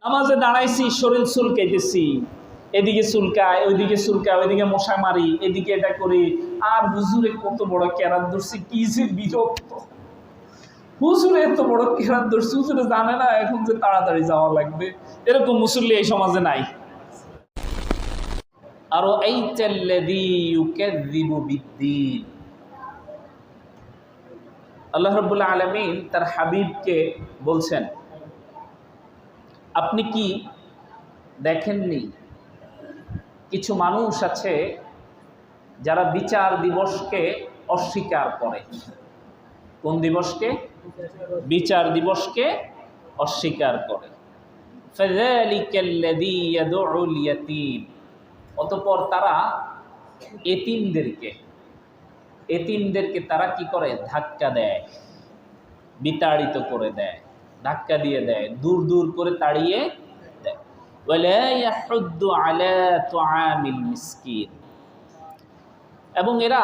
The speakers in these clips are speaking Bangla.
নামাজে দাঁড়াইছি, শরীর চুলকাইতেছি, এদিকে চুলকায়, ওইদিকে চুলকায়, ওইদিকে মশা মারি, এদিকে এটা করি, আর হুজুরে কত বড় কেরাত ধরছি, কি যে বিরক্ত। হুজুরে এত বড় কেরাত ধরছি, হুজুরে জানে না এখন যে তাড়াতাড়ি যাওয়া লাগবে। এরকম মুসল্লি এই সমাজে নাই। আরো এই আল্লাহ রাব্বুল আলামিন তার হাবিবকে বলছেন, আপনি কি দেখেননি কিছু মানুষ আছে যারা বিচার দিবসকে অস্বীকার করে? কোন দিবসকে? বিচার দিবসকে অস্বীকার করে। ফাযালিকাল্লাযী ইয়াদউল ইয়াতীম, অতঃপর তারা এতিমদেরকে তারা কি করে? ধাক্কা দেয়, বিতাড়িত করে দেয়, ধাক্কা দিয়ে দেয়, দূর দূর করে তাড়িয়ে দেয়। ওয়ালা ইয়াহুদ্দু আলা তুআমিল মিসকিন, এবং এরা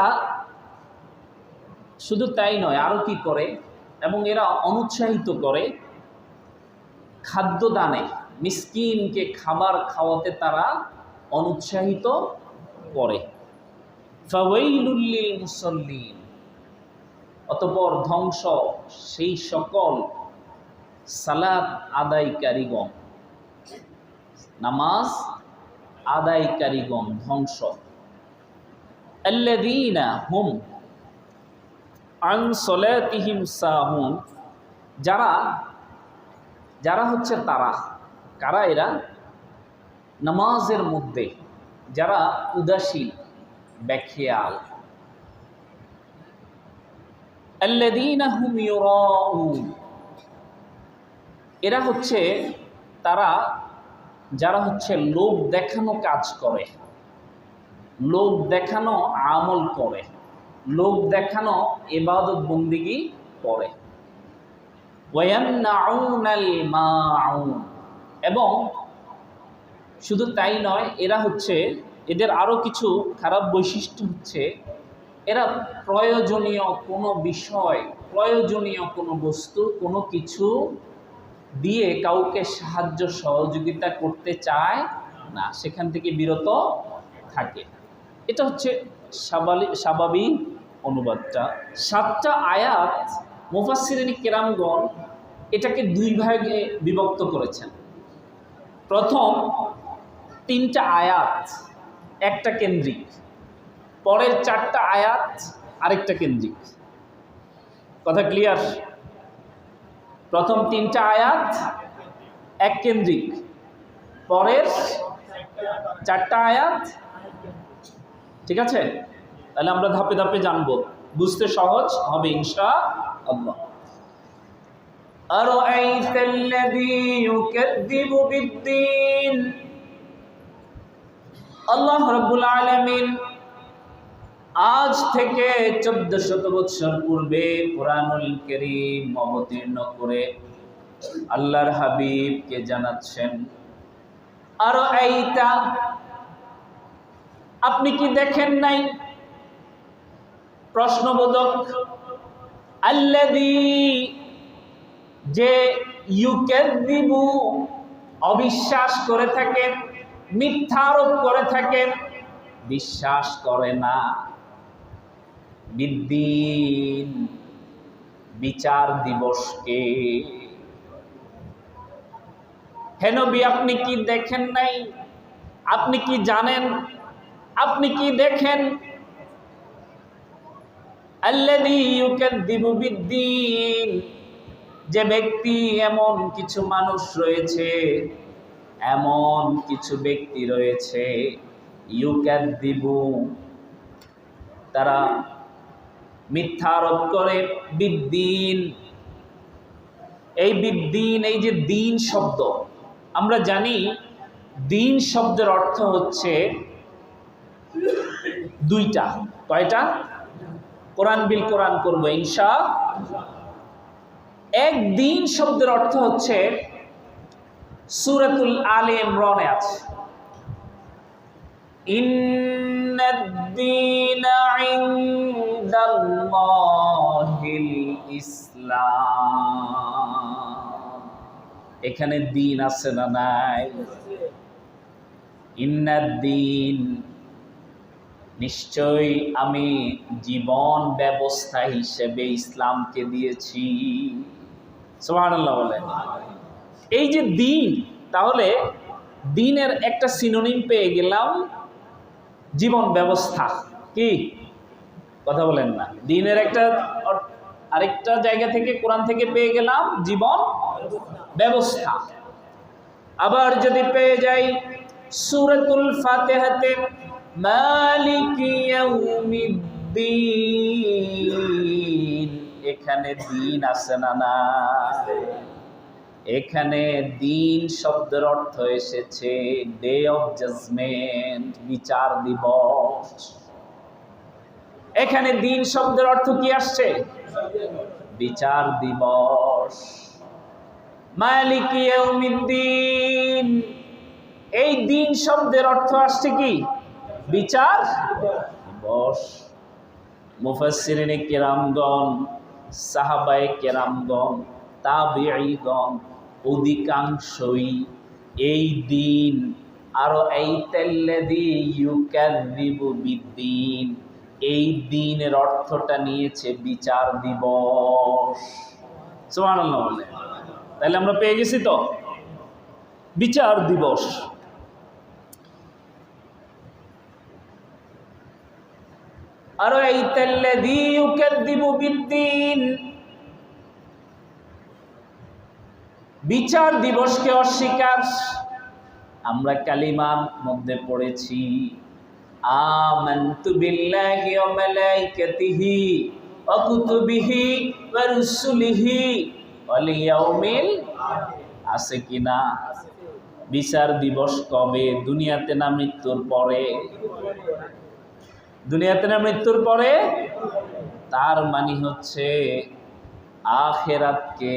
শুধু তাই নয়, আরো কি করে, এবং এরা অনুৎসাহিত করে খাদ্য দানে, মিসকিনকে খাবার খাওয়াতে তারা অনুৎসাহিত করে। ফাওয়াইলুল লিল মুসাল্লিন, অতঃপর ধ্বংস সেই সকল সালাত আদায়কারীগণ, নামাজ আদায়কারীগণ ধ্বংস। আল্লাযীনা হুম আন সলাতিহিম সাহুন, যারা হচ্ছে তারা, কারা এরা? নামাজের মধ্যে যারা উদাসীন, বেখেয়াল। আল্লাযীনা হুম ইউরাউন, এরা হচ্ছে তারা যারা হচ্ছে লোক দেখানো কাজ করে, লোক দেখানো আমল করে, লোক দেখানো ইবাদত বন্দেগী করে। ওয়ায়ামনাউনাল মাউন, এবং শুধু তাই নয়, এরা হচ্ছে, এদের আরো কিছু খারাপ বৈশিষ্ট্য হচ্ছে, এরা প্রয়োজনীয় কোনো বিষয়, প্রয়োজনীয় কোনো বস্তু, কোনো কিছু দিয়ে কাউকে সাহায্য সহযোগিতা করতে চায় না, সেখান থেকে বিরত থাকে। এটা হচ্ছে স্বাভাবিক অনুবাদটা। 7টা আয়াত মুফাসসিরিন কেরামগণ এটাকে 2 ভাগে বিভক্ত করেছেন। প্রথম 3টা আয়াত একটা কেন্দ্রিক, পরের 4টা আয়াত আরেকটা কেন্দ্রিক। কথা ক্লিয়ার? প্রথম 3টা আয়াত এক কেন্দ্রিক, পরের 4টা আয়াত, ঠিক আছে? তাহলে আমরা ধাপে ধাপে জানবো, বুঝতে সহজ হবে ইনশাআল্লাহ। আরাআইতাল্লাযী ইউকাযযিবু বিদ্দীন, আল্লাহ রাব্বুল আলামিন আজ থেকে 1400 বছর পূর্বে কুরআনুল কারীম অবতীর্ণ করে আল্লাহর হাবিবকে জানাচ্ছেন, আরাআইতা, আপনি কি দেখেন নাই? প্রশ্নবোধক। আল্লাযী, যে, ইউকাযযিবু, অবিশ্বাস করে থাকে, মিথ্যা আরোপ করে থাকে, বিশ্বাস করে না, বিদ্দীন, বিচার দিবসকে। হে নবী, আপনি কি দেখেন নাই? আপনি কি জানেন? আপনি কি দেখেন? আল্লাযী ইউকাযযিবু বিদ্দীন, যে ব্যক্তি, এমন কিছু মানুষ রয়েছে, এমন কিছু ব্যক্তি রয়েছে, ইউকাযযিবু, তারা মিথ্যা আরোপ করে, বিদ্দীন। এই বিদ্দীন, এই যে দিন শব্দ, আমরা জানি দিন শব্দের অর্থ হচ্ছে 2টা। কয়টা? কোরআন বিল কোরআন করবো ইনশাআল্লাহ। এক দিন শব্দের অর্থ হচ্ছে, সূরাতুল আলে ইমরানে আছে, ইন্নাদ-দীনা ইনদাল্লাহিল ইসলাম। এখানে দিন আছে না নাই? ইন্নাদ্দিন, নিশ্চয়ই আমি জীবন ব্যবস্থা হিসেবে ইসলামকে দিয়েছি। সুবহানাল্লাহ বলেন। এই যে দিন, তাহলে দিনের একটা সিনোনিম পেয়ে গেলাম, জীবন ব্যবস্থা। কি কথা বলেন না? দিনের একটা আরেকটা জায়গা থেকে, কোরআন থেকে পেয়ে গেলাম জীবন ব্যবস্থা। আবার যদি পেয়ে যাই সূরাতুল ফাতিহাতে মালিকি ইয়াউমিদ্দিন, এখানে দিন আছে না না? এখানে দিন শব্দের অর্থ এসেছে ডে অফ জাজমেন্ট, বিচার দিবস। এখানে দিন শব্দের অর্থ কি আসছে? বিচার দিবস। মালিকি ইয়াউমিদ্দিন, এই দিন শব্দের অর্থ আসছে কি? বিচার দিবস। মুফাসসিরিনে কেরামগণ, সাহাবায়ে কেরামগণ, তাবিঈগণ অধিকাংশই এই দিন আরো এই তাল্লাযী ইউকাযযিবু বিদ্দিন, এই দিনের অর্থটা নিয়েছে বিচার দিবস। সুবহানাল্লাহ বলে। তাহলে আমরা পেয়ে গেছি তো বিচার দিবস। আর আরাইতাল্লাযী ইউকাযযিবু বিদ্দিন, বিচার দিবসকে অস্বীকার। আমরা কালিমার মধ্যে পড়েছি আমানতু বিল্লাহি ওয়া মালাইকাতিহি ওয়া কুতুবিহি ওয়া রুসুলিহি ওয়াল ইয়াউমিল আছে কিনা? বিচার দিবস কবে? দুনিয়াতে না মৃত্যুর পরে? দুনিয়াতে না মৃত্যুর পরে? তার মানে হচ্ছে আখিরাতকে,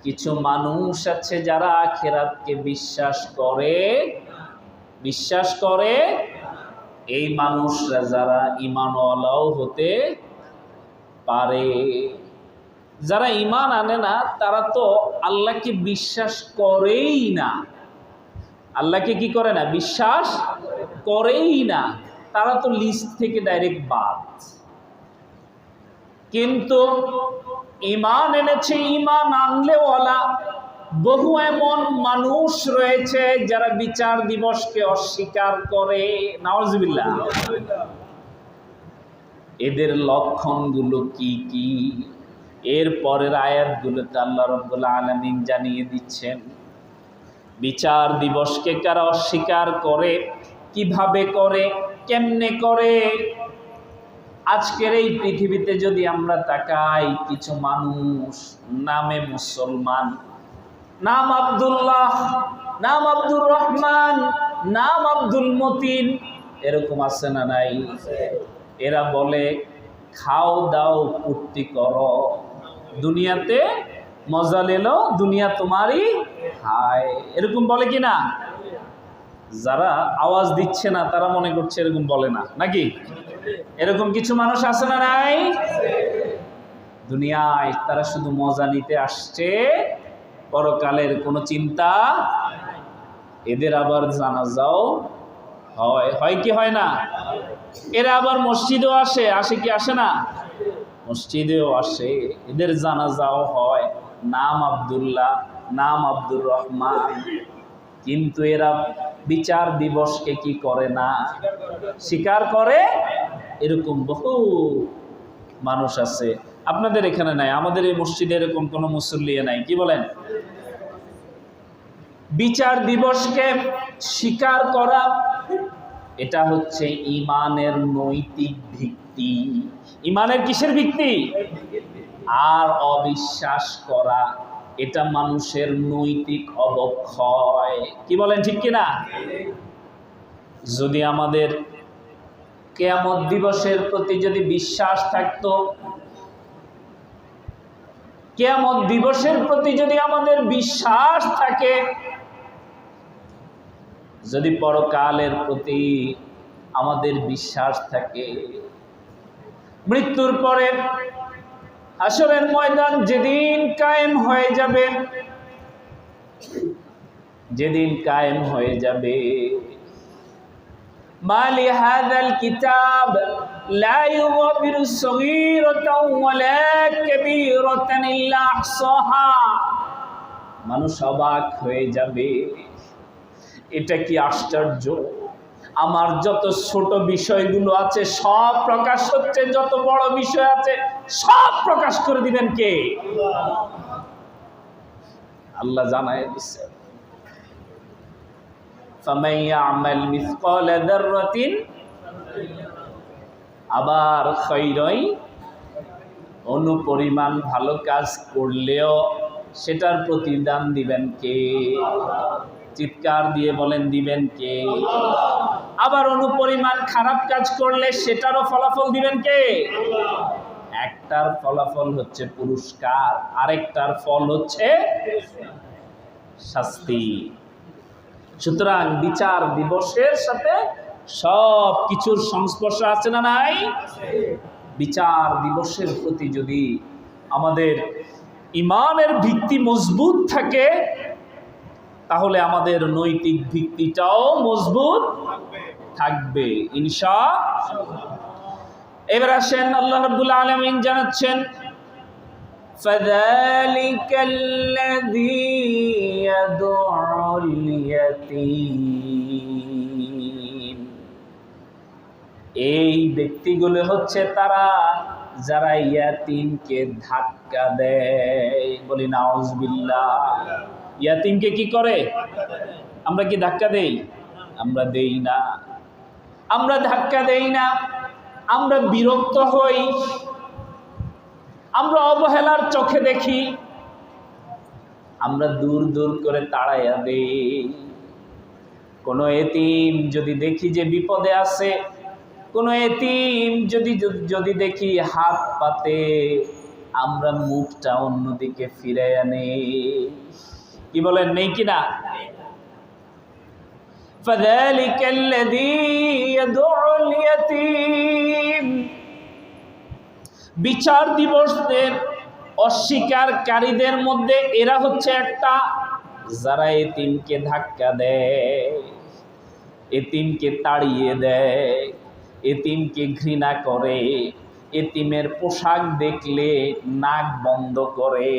কিছু মানুষ আছে যারা আখিরাতকে বিশ্বাস করে। এই মানুষরা যারা ঈমানওয়ালাও হতে পারে। যারা ঈমান আনে না তারা তো আল্লাহকে বিশ্বাস করেই না। আল্লাহকে কি করে না? বিশ্বাস করেই না। তারা তো লিস্ট থেকে ডাইরেক্ট বাদ। কিন্তু ঈমান এনেছে, ঈমান আনলেওয়ালা বহু এমন মানুষ রয়েছে যারা বিচার দিবসকে অস্বীকার করে। নাউজুবিল্লাহ। এদের লক্ষণগুলো কি কি? এর পরের আয়াতগুলোতে আল্লাহ রাব্বুল আলামিন জানিয়ে দিচ্ছেন বিচার দিবসকে কারা অস্বীকার করে, কিভাবে করে, কেমনে করে। আজকের এই পৃথিবীতে যদি আমরা তাকাই, কিছু মানুষ নামে মুসলমান, নাম আব্দুল্লাহ, নাম আব্দুর রহমান, নাম আব্দুল মতিন, এরকম আছে না নাই? এরা বলে খাও দাও ফুর্তি করো, দুনিয়াতে মজা লেলো, দুনিয়া তোমারই হায়, এরকম বলে কি না? যারা আওয়াজ দিচ্ছে না তারা মনে করছে এরকম বলে না, নাকি? এরকম কিছু মানুষ আছে না নাই? দুনিয়ায় তারা শুধু মজা নিতে আসছে, পরকালের কোনো চিন্তা। এদের আবার জানাজাও হয় কি হয় না? এরা আবার মসজিদেও আসে কি আসে না? মসজিদেও আসে, এদের জানাজাও হয়, নাম আব্দুল্লাহ, নাম আব্দুর রহমান। কিন্তু এরা বিচার দিবসকে কি করে না? স্বীকার করে। এরকম বহু মানুষ আছে। আপনাদের এখানে নাই, আমাদের এই মসজিদে এরকম কোনো মুসল্লি নাই। কি বলেন? বিচার দিবসকে স্বীকার করা, এটা হচ্ছে ঈমানের নৈতিক ভিত্তি। ঈমানের কিসের ভিত্তি? আর অবিশ্বাস করা, এটা মানুষের নৈতিক অবক্ষয়। কি বলেন, ঠিক কিনা? যদি আমাদের কিয়ামত দিবসের প্রতি যদি বিশ্বাস থাকতো, কিয়ামত দিবসের প্রতি যদি আমাদের বিশ্বাস থাকে, যদি পরকালের প্রতি আমাদের বিশ্বাস থাকে, মৃত্যুর পরে হাসরের ময়দান যেদিন কায়েম হয়ে যাবে, যেদিন কায়েম হয়ে যাবে। মালি হাযাল কিতাব লা ইউগাদিরু সগীরাতাও ওয়ালা কাবীরাতান ইল্লা আহসাহা। মানুষ অবাক হয়ে যাবে, এটা কি আশ্চর্য! আমার যত ছোট বিষয়গুলো আছে সব প্রকাশ হচ্ছে, যত বড় বিষয় আছে সব প্রকাশ করে দিবেন কে? আল্লাহ জানায় দিচ্ছেন, ফামান ইয়ামাল মিসকালা যাররাতিন, আবার খায়রাই, অনুপরিমাণ ভালো কাজ করলেও সেটার প্রতিদান দিবেন কে? চিৎকার দিয়ে বলেন, দিবেন কে? আবার অনুপরিমাণ খারাপ কাজ করলে সেটারও ফলাফল দিবেন কে? একটার ফলাফল হচ্ছে পুরস্কার, আরেকটার ফল হচ্ছে শাস্তি। সুতরাং বিচার দিবসের সাথে সব কিছুর সংস্পর্শ আছে না নাই? বিচার দিবসের প্রতি যদি আমাদের ঈমানের ভিত্তি মজবুত থাকে, তাহলে আমাদের নৈতিক ভিত্তিটাও মজবুত থাকবে ইনশাআল্লাহ। এবার আসেন, আল্লাহ রাব্বুল আলামিন জানাচ্ছেন, ফাযালিকাল্লাযী ইয়াদউল ইয়াতীম, এই ব্যক্তিগুলো হচ্ছে তারা যারা ইয়াতীমকে ধাক্কা দেয়। বলি নাউজুবিল্লাহ। ইয়াতীমকে কি করে? আমরা কি ধাক্কা দেই? আমরা দেই না, আমরা ধাক্কা দেই না। আমরা বিরক্ত হই, আমরা অবহেলার চোখে দেখি, আমরা দূর দূর করে তাড়াইয়া দেই। কোনো এতিম যদি দেখি যে বিপদে আছে, কোনো এতিম যদি দেখি হাত পাতে, আমরা মুখটা অন্যদিকে ফিরাইয়া নেই। কি বলেন, নেই কিনা? ফাযালিকাল্লাযী ইয়াদউল ইয়াতীম, বিচার দিবসের অস্বীকারীদের মধ্যে এরা হচ্ছে একটা, যারা এতিমকে ধাক্কা দেয়, এতিমকে তাড়িয়ে দেয়, এতিমকে ঘৃণা করে, এতিমের পোশাক দেখলে নাক বন্ধ করে।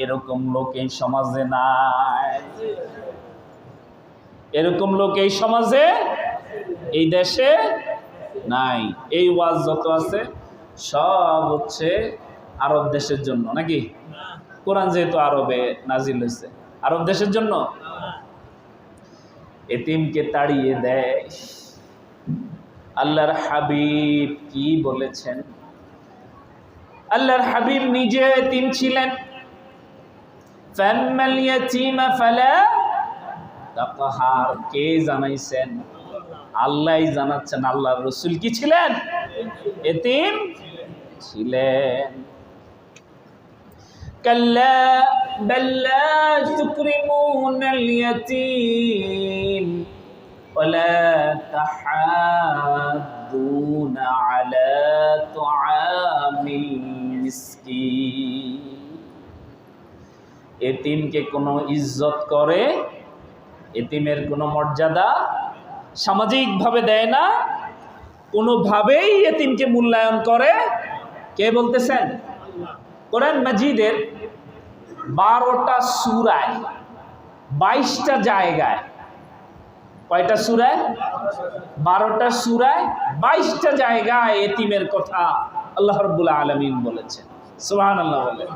এরকম লোক এই সমাজে নাই, এরকম লোক এই সমাজে, এই দেশে নাই। এই ওয়াজ যত আছে সব হচ্ছে আরব দেশের জন্য, নাকি? কোরআন যেহেতু আরবে নাজিল হয়েছে, আরব দেশের জন্য। এতিমকে তাড়িয়ে দেয়। আল্লাহর হাবিব কি বলেছেন? আল্লাহর হাবিব নিজে এতিম ছিলেন। ফাম্মাল ইয়াতীমা ফালা তাকহার, কে জানাইছেন? আল্লাহই জানাচ্ছেন। আল্লাহর রাসূল কি ছিলেন? এতিম ছিলেন। কাল্লা বাল লা তুকরিমুনাল ইয়াতীম ওয়ালা তাহাদ্দুনা আলা তুআমিল মিসকিন। এতিমকে কোনো ইজ্জত করে, এতিমের কোনো মর্যাদা সামাজিকভাবে দেয় না, কোনোভাবেই এতিমকে মূল্যায়ন করে। কে বলতেছেন? কোরআন মাজিদের 12টা সূরায় 22টা জায়গায়, কয়টা সূরায়? 12টা সূরায় 22টা জায়গায় এতিমের কথা আল্লাহ রাব্বুল আলামিন বলেছেন। সুবহানাল্লাহ বলেন।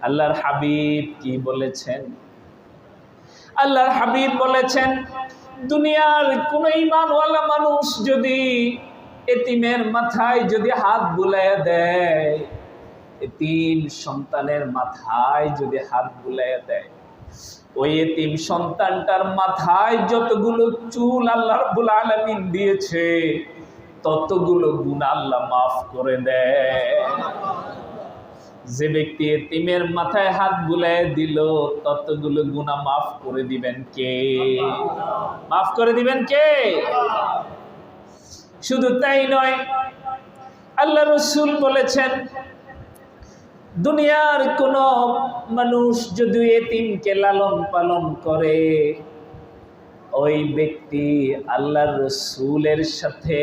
আল্লাহর হাবিব কি বলেছেন? আল্লাহর হাবিব বলেছেন, দুনিয়ার কোন ঈমানওয়ালা মানুষ যদি এতিমের মাথায় যদি হাত বুলাইয়া দেয়, এতিম সন্তানের মাথায় যদি হাত বুলাইয়া দেয়, ওই এতিম সন্তানটার মাথায় যতগুলো চুল আল্লাহ রাব্বুল আলামিন দিয়েছে ততগুলো গুনাহ আল্লাহ মাফ করে দেয়। যে ব্যক্তি এতিমের মাথায় হাত বুলাইয়া দিল ততগুলো গুনাহ মাফ করে দিবেন কে? মাফ করে দিবেন কে? শুধু তাই নয়, আল্লাহ রাসূল বলেছেন, দুনিয়ার কোন মানুষ যদি এতিমকে লালন পালন করে, ওই ব্যক্তি আল্লাহর রাসূলের সাথে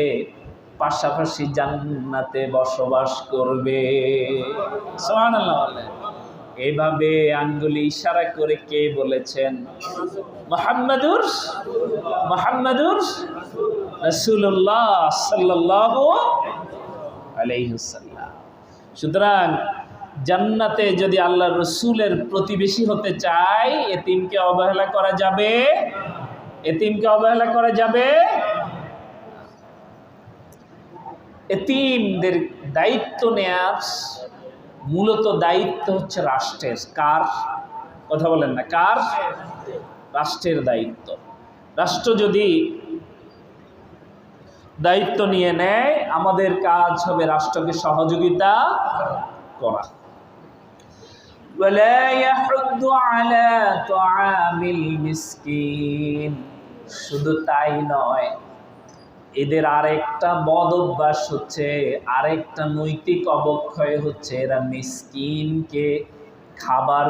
পাশাপাশি জান্নাতে বসবাস করবে। সুবহানাল্লাহ। এইভাবে আঙ্গুলি ইশারা করে কে বলেছেন? মুহাম্মাদুর রাসূলুল্লাহ সাল্লাল্লাহু আলাইহি ওয়াসাল্লাম। সুতরাং জান্নাতে যদি আল্লাহর রাসূলের প্রতিবেশী হতে চায়, এতিমকে অবহেলা করা যাবে? এতিমকে অবহেলা করা যাবে? এতিমদের দায়িত্ব নেয়ার মূলত দায়িত্ব হচ্ছে রাষ্ট্রের। কার? কথা বলেন না, কার? রাষ্ট্রের দায়িত্ব। রাষ্ট্র যদি দায়িত্ব নিয়ে নেয়, আমাদের কাজ হবে রাষ্ট্রকে সহযোগিতা করা। ওয়ালা ইয়াহুদ্দু আলা তুআমিল মিসকিন। শুধু তাই নয়, এদের আরেকটা বদ অভ্যাস হচ্ছে, আরেকটা নৈতিক অবক্ষয় হচ্ছে, এরা মিসকিনকে খাবার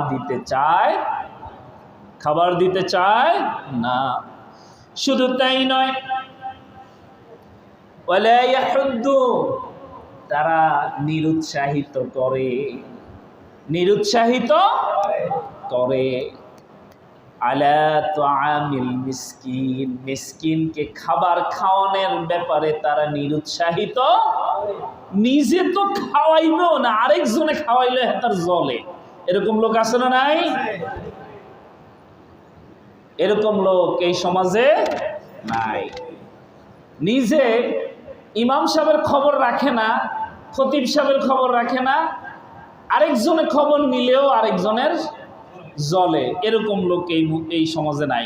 দিতে চায় না। শুধু তাই নয়, ওয়ালা ইয়াহুদ্দু, তারা নিরুৎসাহিত করে আলা তুআমিল মিসকিন, মিসকিনকে খাবার খাওয়ানোর ব্যাপারে তারা নিরুৎসাহিত। নিজে তো খাওয়াইবেও না, আরেকজনে খাওয়াইলে তার জ্বলে। এরকম লোক আছে না নাই? এরকম লোক এই সমাজে নাই। নিজে ইমাম সাহেবের খবর রাখে না, খতিব সাহেবের খবর রাখে না, আরেকজনের খবর নিলেও আরেকজনের জ্বলে। এরকম লোক এই সমাজে নাই।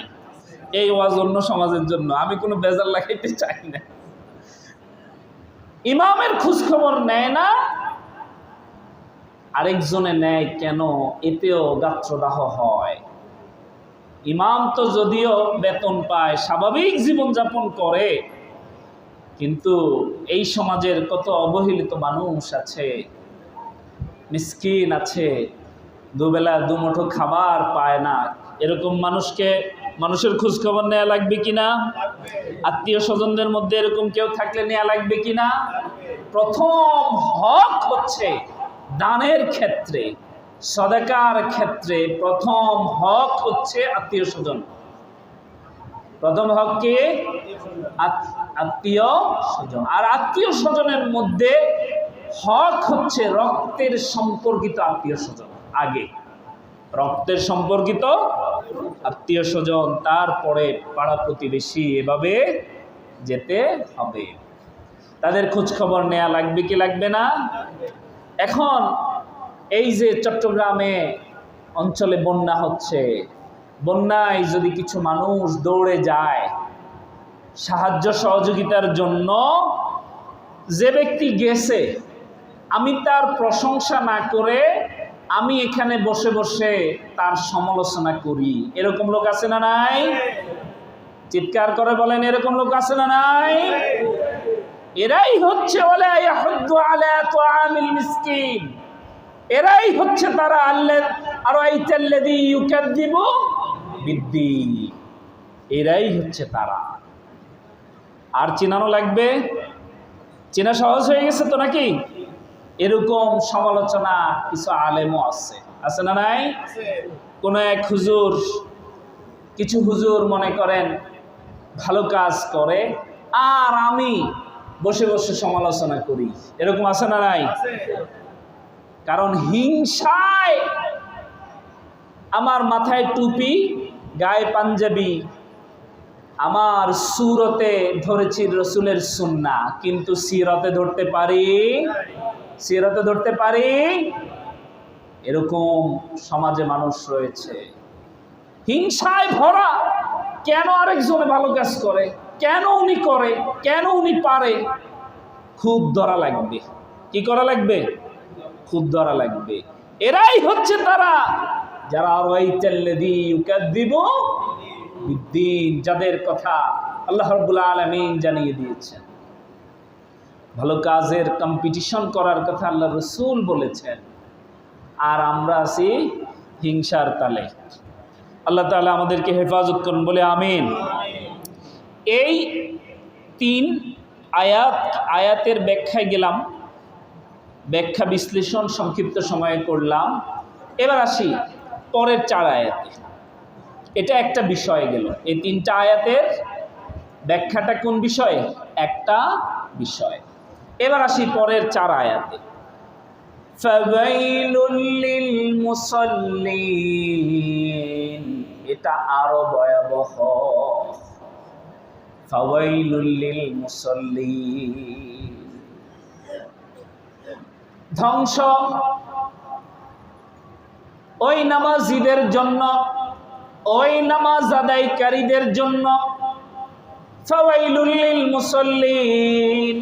এই ওয়াজ অন্য সমাজের জন্য, আমি কোনো বেজার লাগাইতে চাই না। ইমামের খোঁজ খবর নেয় না, আরেকজনে নেয় কেন? এতেও গাত্রদাহ হয়। ইমাম তো যদিও বেতন পায়, স্বাভাবিক জীবনযাপন করে, কিন্তু এই সমাজের কত অবহেলিত মানুষ আছে, মিসকিন আছে, দুবেলা দুমুঠো খাবার পায় না। এরকম মানুষের খোঁজ খবর নেওয়া লাগবে কিনা? আত্মীয় স্বজনদের মধ্যে এরকম কেউ থাকলে নেওয়া লাগবে কিনা? প্রথম হক হচ্ছে দানের ক্ষেত্রে, সদকার ক্ষেত্রে প্রথম হক হচ্ছে আত্মীয় স্বজন। প্রথম হক কি? আত্মীয় স্বজন। আর আত্মীয় স্বজনের মধ্যে হক হচ্ছে রক্তের সম্পর্কিত আত্মীয় স্বজন। আগে রক্তের সম্পর্কিত আত্মীয় স্বজন, তারপরে পাড়া প্রতিবেশী, এভাবে যেতে হবে। তাদের খোঁজ খবর নেওয়া লাগবে কি লাগবে না? এখন এই যে চট্টগ্রামে অঞ্চলে বন্যা হচ্ছে, বন্যায় যদি কিছু মানুষ দৌড়ে যায় সাহায্য সহযোগিতার জন্য, যে ব্যক্তি গেছে আমি তার প্রশংসা না করে আমি এখানে বসে বসে তার সমালোচনা করি, এরকম লোক আছে না নাই? চিৎকার করে বলেন, এরকম লোক আছে না নাই? এরাই হচ্ছে ওয়ালা ইয়াহুদ্দু আলা তুআমিল মিসকিন, এরাই হচ্ছে তারা আরাইতাল্লাযী ইউকাযযিবু বিদ্দীন, এরাই হচ্ছে তারা। আর চিনানো লাগবে? চেনা সহজ হয়ে গেছে তো নাকি? এরকম সমালোচনা কিছু আলেমও আছে না নাই? কোন এক হুজুর, কিছু হুজুর মনে করেন ভালো কাজ করে, আর আমি বসে বসে সমালোচনা করি, এরকম আছে না নাই? কারণ হিংসায় আমার মাথায় টুপি, গায়ে পাঞ্জাবি, আমার সুরতে ধরেছি রসুলের সুন্নাহ, কিন্তু সিরতে ধরতে পারি? এরকম সমাজে মানুষ রয়েছে হিংসায় ভরা। কেন আরেকজনে ভালো কাজ করে, কেন উনি করে, কেন উনি পারে, খুব ধরা লাগবে। কি করা লাগবে? খুব ধরা লাগবে। এরাই হচ্ছে তারা যারা আরাইতাল্লাযী ইউকাযযিবু বিদ্দীন, যাদের কথা আল্লাহ রাব্বুল আলামিন জানিয়ে দিয়েছেন। ভালো কাজের কম্পিটিশন করার কথা আল্লাহ রাসূল বলেছেন। আর আমরা আছি হিংসার তালে। আল্লাহ তাআলা আমাদেরকে হেফাজত করুন, বলে আমিন। এই 3 আয়াতের ব্যাখ্যায় গেলাম, ব্যাখ্যা বিশ্লেষণ সংক্ষিপ্ত সময়ে করলাম। এবার আসি পরের 4 আয়াতে। এটা একটা বিষয় গেল। এই 3টা আয়াতের ব্যাখ্যাটা কোন বিষয়ে? একটা বিষয়। এবার আসি পরের 4 আয়াতে। ফাওয়াইলুল লিল মুসাল্লিন, এটা আরো ভয়াবহ। ফাওয়াইলুল লিল মুসাল্লিন, ধ্বংস ওই নামাজীদের জন্য, ওই নামাজ আদায়কারীদের জন্য। ফাওয়াইলুল লিল মুসাল্লিন,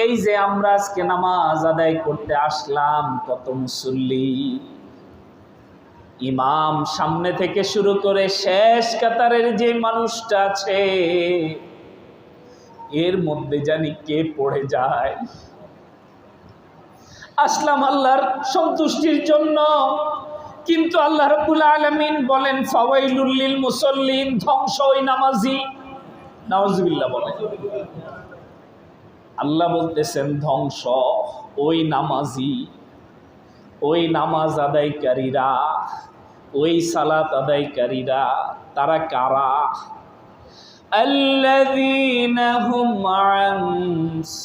এই যে আমরা আজকে নামাজ আদায় করতে আসলাম, কত মুসল্লি, ইমাম সামনে থেকে শুরু করে শেষ কাতারের যে মানুষটা আছে, এর মধ্যে জানি কে পড়ে যায়। আসলাম আল্লাহর সন্তুষ্টির জন্য, কিন্তু আল্লাহ রাব্বুল আলামিন বলেন ফাওয়াইলুল লিল মুসাল্লিন, ধ্বংস ওই নামাজি। নাউজুবিল্লাহ বলেন। আল্লাহ বলতেছেন ধ্বংস ওই নামাজি, ওই নামাজ আদায়কারীরা, ওই সালাত আদায়কারীরা। তারা কারা? আল্লাযীনা হুম আন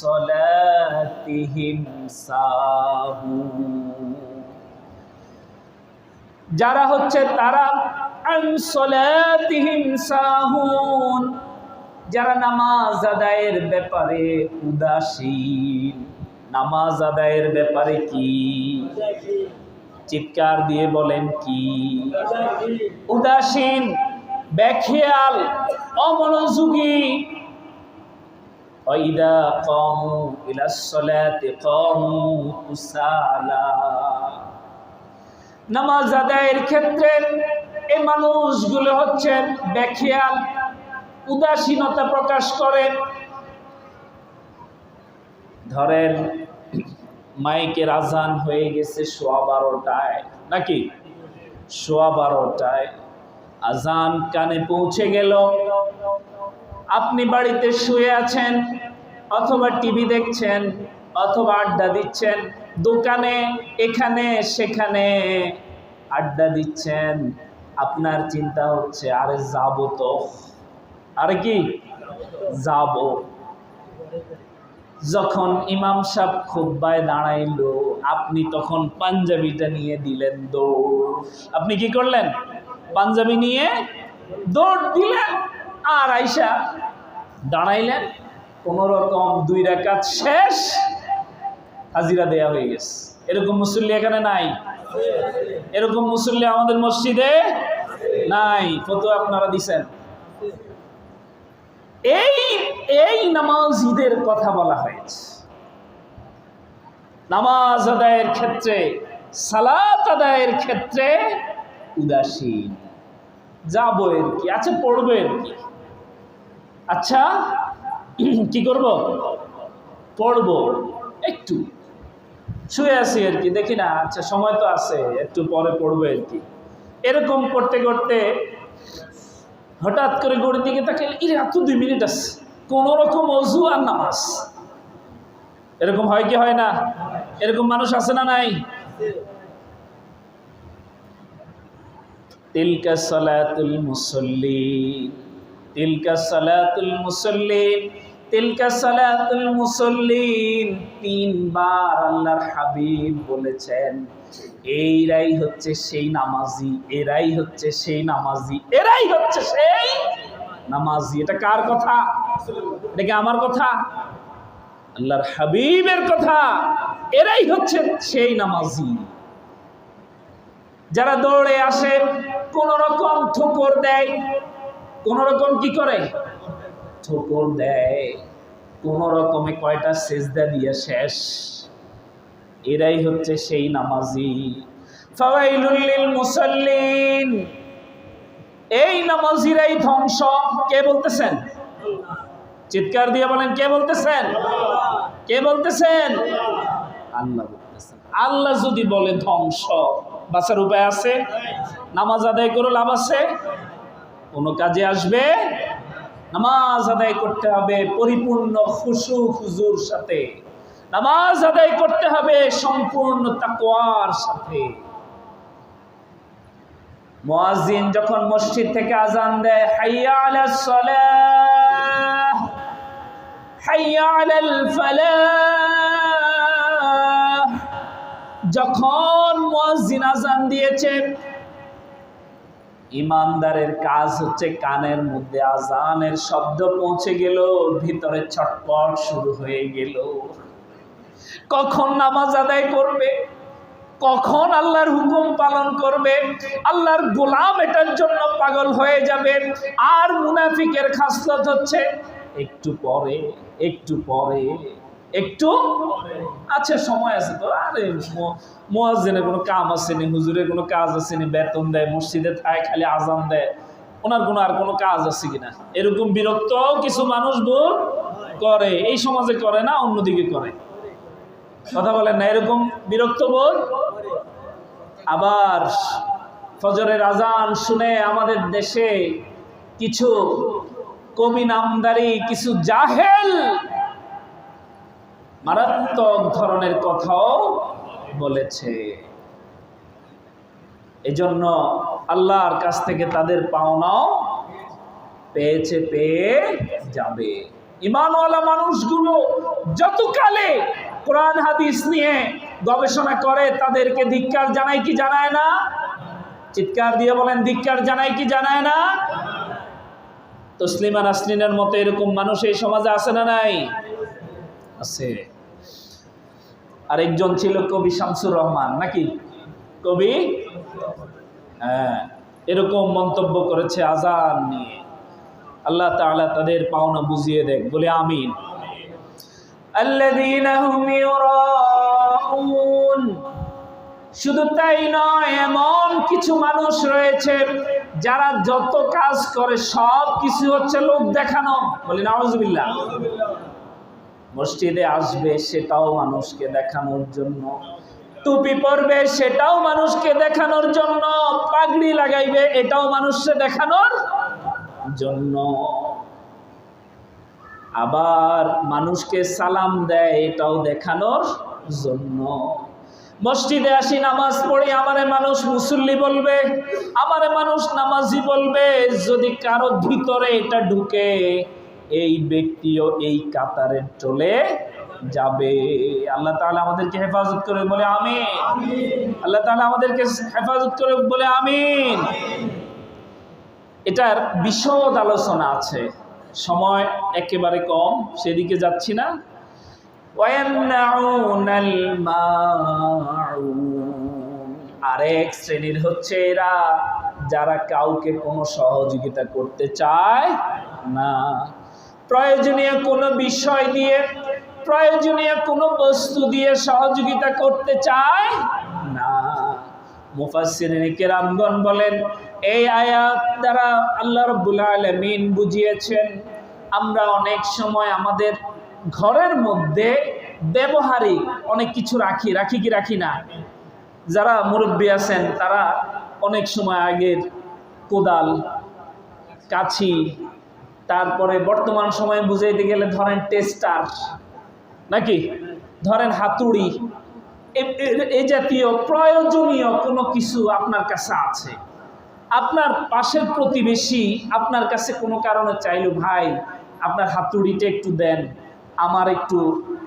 সালাতিহিম সাহুন, যারা হচ্ছে তারা আন সালাতিহিম সাহুন, যারা নামাজ আদায়ের ব্যাপারে উদাসীন। নামাজ আদায়ের ব্যাপারে কি? চিৎকার দিয়ে বলেন কি? উদাসীন, বেখেয়াল, অমনোযোগী। ওয়াইদা কামু ইলাস সালাতি কামু কুসালা, নামাজ আদায়ের ক্ষেত্রে এই মানুষগুলো হচ্ছে বেখেয়াল, উদাসীনতা প্রকাশ করে। ধরেন মাইকের আজান হয়ে গেছে 12:15 নাকি 12:15 আজান কানে পৌঁছে গেল, আপনি বাড়িতে শুয়ে আছেন, অথবা টিভি দেখছেন, অথবা আড্ডা দিচ্ছেন, দোকানে এখানে সেখানে আড্ডা দিচ্ছেন। আপনার চিন্তা হচ্ছে আরে যাব তো, আরে কি যাব। যখন ইমাম সাহেব খুতবায় দাঁড়াইলো, আপনি তখন পাঞ্জাবিটা নিয়ে দিলেন দৌড়। আপনি কি করলেন? পাঞ্জাবি নিয়ে দৌড় দিলেন, আর আইসা দাঁড়াইলেন। কোন রকম 2 রাকাত শেষ, হাজিরা দেয়া হয়ে গেছে। এরকম মুসল্লি এখানে নাই? এরকম মুসল্লি আমাদের মসজিদে নাই। ফতোয়া আপনারা দিছেন। এই নামাজীদের কথা বলা হয়েছে। নামাজ আদায়ের ক্ষেত্রে, সালাত আদায়ের ক্ষেত্রে উদাসীন। যাবো এর কি, আচ্ছা পড়বো এর কি, আচ্ছা কি করব, পড়বো, একটু শুয়ে আছি আর কি, দেখি না, আচ্ছা সময় তো আছে, একটু পরে পড়বো আর কি। এরকম করতে করতে হঠাৎ করে ঘড়ির দিকে তাকাইলে এর এত 2 মিনিট আছে, কোন রকম ওযু আর নামাজ। এরকম হয় কি হয় না? এরকম মানুষ আছে না নাই? তিলকা সালাতুল মুসাল্লিন, তিলকা সালাতুল মুসাল্লিন, তিলকা সালাতুল মুসাল্লিন। 3 বার আল্লাহর হাবিব বলেছেন এইরাই হচ্ছে সেই নামাজি, এরাই হচ্ছে সেই নামাজি, এরাই হচ্ছে সেই নামাজি। এটা কার কথা? এটা কি আমার কথা? আল্লাহর হাবিবের কথা। এরাই হচ্ছে সেই নামাজি যারা দৌড়ে আসে, কোন রকম ঠোকর দেয়, কোন রকম কি করে ঠোকর দেয়, কোন রকমে কয়টা সেজদা দিয়ে শেষ। এরাই হচ্ছে সেই নামাজি। ফাওয়াইলুল লিল মুসাল্লিন, এই নামাজিরাই ধ্বংস। কে বলতেছেন? চিৎকার দিয়ে বলেন, কে বলতেছেন? কে বলতেছেন? আল্লাহ বলতেছেন। আল্লাহ যদি বলে ধ্বংস, বাঁচার উপায় আছে? নামাজ আদায় করে লাভ আছে? কোনো কাজে আসবে? নামাজ আদায় করতে হবে পরিপূর্ণ খুশু খুজুর সাথে, নামাজ আদায় করতে হবে সম্পূর্ণ তাকওয়ার সাথে। মুয়াজ্জিন যখন মসজিদ থেকে আজান দেয়, হাইয়া আলাস সালাহ, হাইয়া আলাল ফালাহ, যখন মুয়াজ্জিন আজান দিয়েছে, ইমানদারের কাজ হচ্ছে কানের মধ্যে আজানের শব্দ পৌঁছে গেল, ভিতরে ছটপট শুরু হয়ে গেল। কখন নামাজ আদায় করবে, কখন আল্লাহর হুকুম পালন করবে, আল্লাহর গোলাম এটার জন্য পাগল হয়ে যাবে। আর মুনাফিকের খাসলত হচ্ছে একটু পরে, একটু পরে, একটু আচ্ছা সময় আছে তো, আরে মুয়াজ্জিনের কোনো কাম আসেনি, হুজুরের কোনো কাজ আসেনি, বেতন দেয়, মসজিদে থাকে, খালি আজান দেয়, ওনার কোনো আর কোনো কাজ আছে কিনা, এরকম বিরক্ত কিছু মানুষ বোধ করে। এই সমাজে করে না, অন্যদিকে করে, কথা বলেন না, এরকম বিরক্ত বোধ। আবার ফজরের আজান শুনে আমাদের দেশে কিছু কবি নামদারি, কিছু জাহেল মারাত্মক ধরনের কথাও বলেছে। এজন্য আল্লাহর কাছ থেকে তাদের পাওনাও পেয়েছে, পেয়ে যাবে। ঈমানওয়ালা মানুষগুলো যতকালে কোরআন হাদিস নিয়ে গবেষণা করে, তাদেরকে ধিক্কার জানায় কি জানায় না? চিৎকার দিয়ে বলেন, ধিক্কার জানায় কি জানায় না? তসলিমা নাসরিনের মতো এরকম মানুষ এই সমাজে আছে না নাই? আছে। আরেকজন ছিল কবি শামসুর রহমান, নাকি কবি? হ্যাঁ, এরকম মন্তব্য করেছে আজান নিয়ে। আল্লাহ তাআলা তাদের পাওনা বুঝিয়ে দেখ, বলে আমিন। আল্লাযীনা হুম ইউরাউন, শুধু তাই নয়, এমন কিছু মানুষ রয়েছে যারা যত কাজ করে সব কিছু হচ্ছে লোক দেখানো। বলি নাউযুবিল্লাহ। মসজিদে আসবে সেটাও মানুষকে দেখানোর জন্য, টুপি পরবে সেটাও মানুষকে দেখানোর জন্য, পাগড়ি লাগাইবে এটাও মানুষকে দেখানোর জন্য, আবার মানুষকে সালাম দেয় এটাও দেখানোর জন্য। মসজিদে আসি, নামাজ পড়ি, আমারে মানুষ মুসল্লি বলবে, আমারে মানুষ নামাজি বলবে। যদি কারো ভিতরে এটা ঢুকে, এই ব্যক্তিও এই কাতারে চলে যাবে। আল্লাহ তাআলা আমাদেরকে হেফাজত করে, বলে আমিন। আল্লাহ তাআলা আমাদেরকে হেফাজত করে, বলে আমিন। এটার বিশদ আলোচনা আছে, সময় একেবারে কম, সেদিকে যাচ্ছি না। আরেক শ্রেণীর হচ্ছে এরা, যারা কাউকে কোনো সহযোগিতা করতে চায় না, প্রয়োজনীয় কোনো বিষয় দিয়ে, প্রয়োজনীয় কোনো বস্তু দিয়ে সহযোগিতা করতে চায় না। মুফাসসিরিন কিরামগণ বলেন, এই আয়াত দ্বারা আল্লাহ রাব্বুল আলামিন বুঝিয়েছেন, আমরা অনেক সময় আমাদের ঘরের মধ্যে ব্যবহারিক অনেক কিছু রাখি কি রাখি না? যারা মুরব্বী আছেন তারা অনেক সময় আগের কোদাল, কাছি, তারপরে বর্তমান সময়ে বুঝাইতে গেলে ধরেন টেস্টার, নাকি ধরেন হাতুড়ি, এই জাতীয় প্রয়োজনীয় কোনো কিছু আপনার কাছে আছে। আপনার পাশের প্রতিবেশী আপনার কাছে কোনো কারণে চাইলো, ভাই আপনার হাতুড়িটা একটু দেন, আমার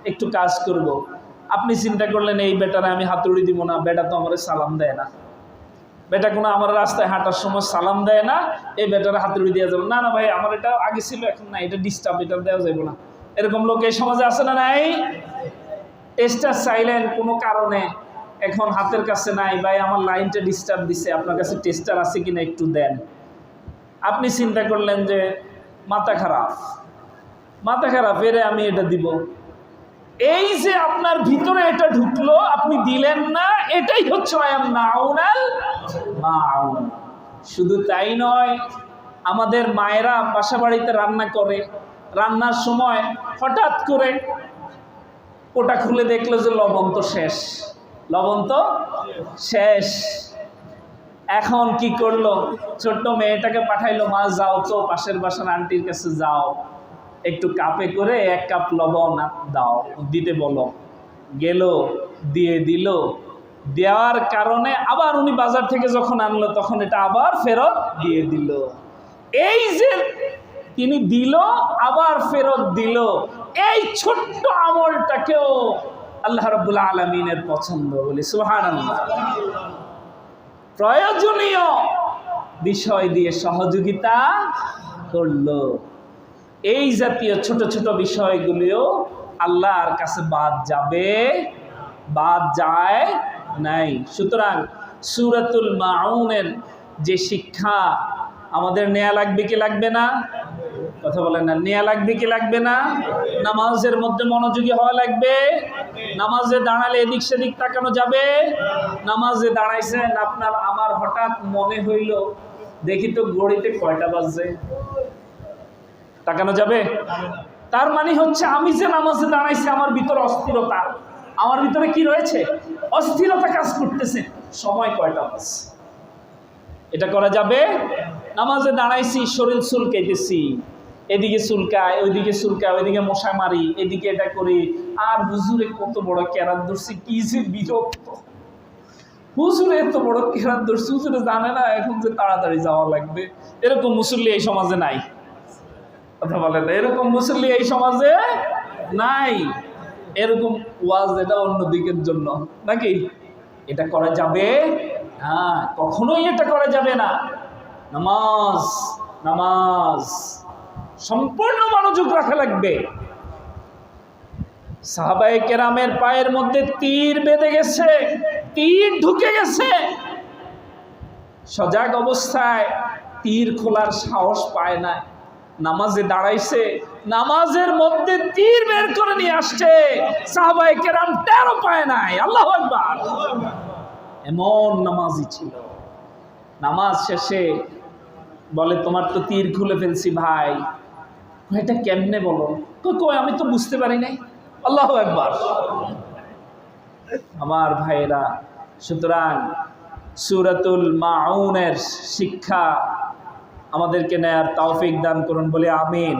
একটু কাজ করব। আপনি চিন্তা করলেন, এই বেটারে আমি হাতুড়ি দিব না, বেটা তো আমার সালাম দেয় না, বেটা কোনো আমার রাস্তায় হাঁটার সময় সালাম দেয় না, এই বেটারে হাতুড়ি দেওয়া যাবে না। না ভাই, আমার এটা আগে ছিল, এখন না, এটা ডিস্টার্ব, এটা দেওয়া যাবে না। এরকম লোক এই সমাজে আছে না নাই? টেস্টার চাইলেন কোনো কারণে, এখন হাতের কাছে নাই, ভাই আমার লাইনটা ডিস্টার্ব দিছে, আপনার কাছে টেস্টার আছে কিনা একটু দেন। আপনি চিন্তা করলেন যে মাথা খারাপ, এরে আমি এটা দিব। এই যে আপনার ভিতরে এটা ঢুকলো, আপনি দিলেন না, এটাই হচ্ছে মাউন। শুধু তাই নয়, আমাদের মায়েরা বাসা বাড়িতে রান্না করে, রান্নার সময় হঠাৎ করে ওটা খুলে দেখলো যে লবণ তো শেষ, লবণ তো শেষ। এখন কি করলো, ছোট্ট মেয়েটাকে পাঠাইলো, মা যাও তো পাশের বাসার আন্টির কাছে যাও, একটু কাপে করে 1 কাপ লবণ দাও, দিতে বলো। গেল, দিয়ে দিল। দেওয়ার কারণে আবার উনি বাজার থেকে যখন আনলো তখন এটা আবার ফেরত দিয়ে দিল। এই যে তিনি দিল আবার ফেরত দিল, এই ছোট্ট আমলটাকেও আল্লাহ রাব্বুল আলামিনের পছন্দ, বলি সুবহানাল্লাহ। প্রয়োজনীয় বিষয় দিয়ে সহযোগিতা করলো। এই জাতীয় ছোট ছোট বিষয়গুলিও আল্লাহর কাছে বাদ যাবে, বাদ যায় নাই। সুতরাং সূরাতুল মাউনের যে শিক্ষা আমাদের নেয়া লাগবে কি লাগবে না? কথা বলেন না, নেয়া লাগবে কি লাগবে না? নামাজের মধ্যে মনোযোগী হওয়া লাগবে। নামাজে দাঁড়ালে এদিক সেদিক তাকানো যাবে। নামাজে দাঁড়াইছেন, আপনার আমার হঠাৎ মনে হইল দেখি তো ঘড়িতে কয়টা বাজছে, তাকানো যাবে? তার মানে হচ্ছে আমি যে নামাজে দাঁড়াইছি আমার ভিতরে অস্থিরতা, আমার ভিতরে কি রয়েছে? অস্থিরতা কাজ করতেছে, সময় কয়টা বাজছে, এটা করা যাবে? নামাজে দাঁড়াইছি, শরীর চুলকাইতেছি, এদিকে চুলকায়, ওইদিকে চুলকায়, ওইদিকে মশা মারি, এদিকে এটা করি, আর হুজুরে কত বড় কেরাত ধরছি, কি যে বিরক্ত। হুজুরে এত বড় কেরাত ধরছি, হুজুরে জানে না এখন যে তাড়াতাড়ি যাওয়া লাগবে। এরকম মুসল্লি এই সমাজে নাই। কথা বলেন, এরকম মুসল্লি এই সমাজে নাই। এরকম ওয়াজ এটা অন্য দিকের জন্য নাকি? এটা করা যাবে না, কখনোই এটা করা যাবে না। নামাজ, নামাজ সম্পূর্ণ মনোযোগ রাখা লাগবে। সাহাবায়ে কেরামের পায়ের মধ্যে তীর বেঁধে গেছে, তীর ঢুকে গেছে, সজাগ অবস্থায় তীর খোলার সাহস পায় না। নামাজে দাঁড়াইছে, নামাজের মধ্যে তীর বের করে নিয়ে আসছে, সাহাবায়ে কেরাম টেরও পায় নাই। আল্লাহু আকবার। এমন নামাজি ছিল। নামাজ শেষে বলে, তোমার তো তীর খুলে ফেলছি ভাই। এটা কেমনে বলো? কই আমি তো বুঝতে পারি নাই। আল্লাহু আকবার। আমার ভাইয়েরা, সুতরাং সূরাতুল মাউনের শিক্ষা আমাদেরকে নেয়ার তৌফিক দান করুন, বলে আমিন।